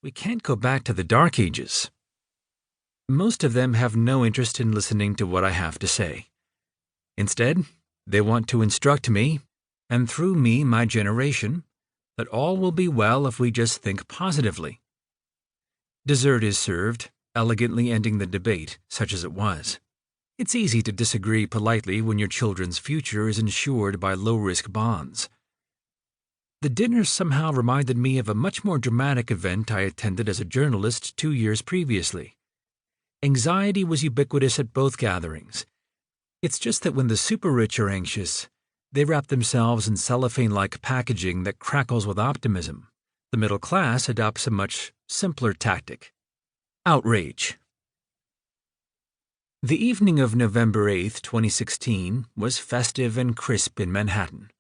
We can't go back to the Dark Ages. Most of them have no interest in listening to what I have to say. Instead, they want to instruct me, and through me my generation, that all will be well if we just think positively. Dessert is served, elegantly ending the debate, such as it was. It's easy to disagree politely when your children's future is insured by low-risk bonds. The dinner somehow reminded me of a much more dramatic event I attended as a journalist 2 years previously. Anxiety was ubiquitous at both gatherings. It's just that when the super-rich are anxious, they wrap themselves in cellophane-like packaging that crackles with optimism. The middle class adopts a much simpler tactic: outrage. The evening of November 8, 2016, was festive and crisp in Manhattan.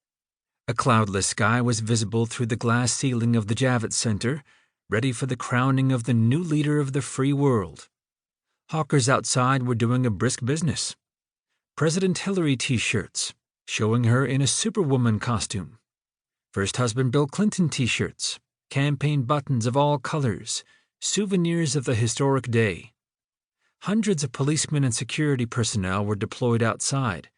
A cloudless sky was visible through the glass ceiling of the Javits Center, ready for the crowning of the new leader of the free world. Hawkers outside were doing a brisk business. President Hillary T-shirts, showing her in a Superwoman costume. First Husband Bill Clinton T-shirts, campaign buttons of all colors, souvenirs of the historic day. Hundreds of policemen and security personnel were deployed outside,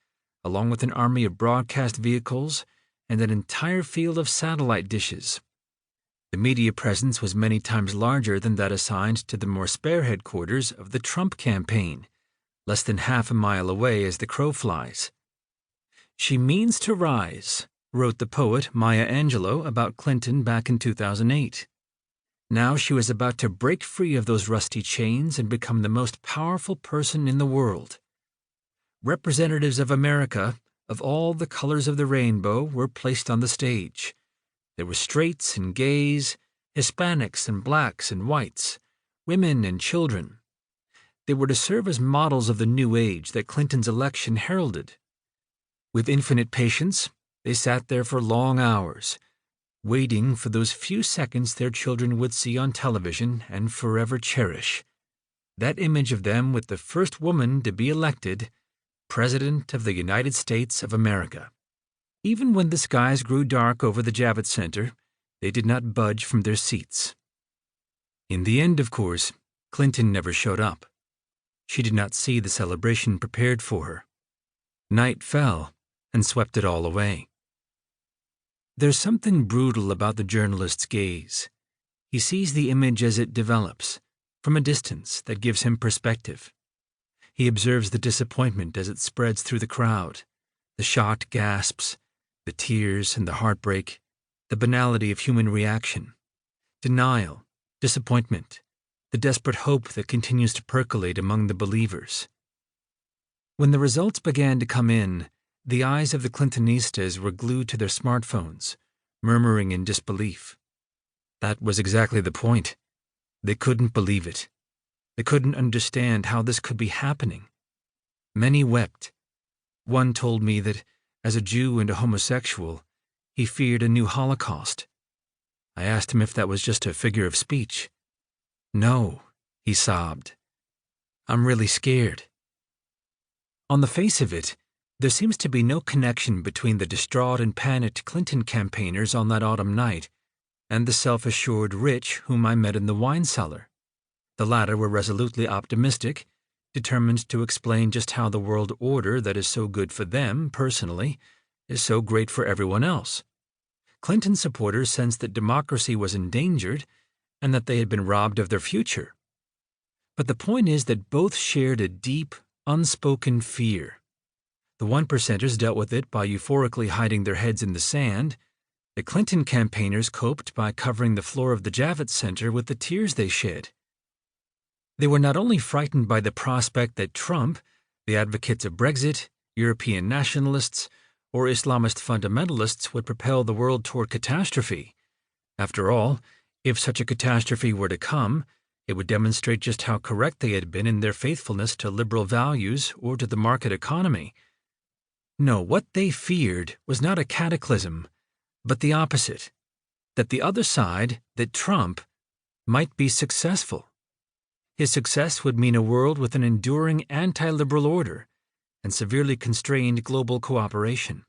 along with an army of broadcast vehicles and an entire field of satellite dishes. The media presence was many times larger than that assigned to the more spare headquarters of the Trump campaign, less than half a mile away as the crow flies. "She means to rise," wrote the poet Maya Angelou about Clinton back in 2008. Now she was about to break free of those rusty chains and become the most powerful person in the world. Representatives of America, of all the colors of the rainbow, were placed on the stage. There were straights and gays, Hispanics and blacks and whites, women and children. They were to serve as models of the new age that Clinton's election heralded. With infinite patience, they sat there for long hours, waiting for those few seconds their children would see on television and forever cherish. That image of them with the first woman to be elected President of the United States of America. Even when the skies grew dark over the Javits Center, they did not budge from their seats. In the end, of course, Clinton never showed up. She did not see the celebration prepared for her. Night fell and swept it all away. There's something brutal about the journalist's gaze. He sees the image as it develops, from a distance that gives him perspective. He observes the disappointment as it spreads through the crowd, the shocked gasps, the tears and the heartbreak, the banality of human reaction, denial, disappointment, the desperate hope that continues to percolate among the believers. When the results began to come in, the eyes of the Clintonistas were glued to their smartphones, murmuring in disbelief. That was exactly the point. They couldn't believe it. They couldn't understand how this could be happening. Many wept. One told me that, as a Jew and a homosexual, he feared a new Holocaust. I asked him if that was just a figure of speech. "No," he sobbed. "I'm really scared." On the face of it, there seems to be no connection between the distraught and panicked Clinton campaigners on that autumn night and the self-assured rich whom I met in the wine cellar. The latter were resolutely optimistic, determined to explain just how the world order that is so good for them personally is so great for everyone else. Clinton supporters sensed that democracy was endangered and that they had been robbed of their future. But the point is that both shared a deep, unspoken fear. The 1%ers dealt with it by euphorically hiding their heads in the sand. The Clinton campaigners coped by covering the floor of the Javits Center with the tears they shed. They were not only frightened by the prospect that Trump, the advocates of Brexit, European nationalists, or Islamist fundamentalists would propel the world toward catastrophe. After all, if such a catastrophe were to come, it would demonstrate just how correct they had been in their faithfulness to liberal values or to the market economy. No, what they feared was not a cataclysm, but the opposite, that the other side, that Trump, might be successful. His success would mean a world with an enduring anti-liberal order and severely constrained global cooperation.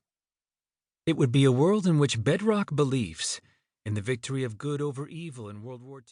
It would be a world in which bedrock beliefs in the victory of good over evil in World War II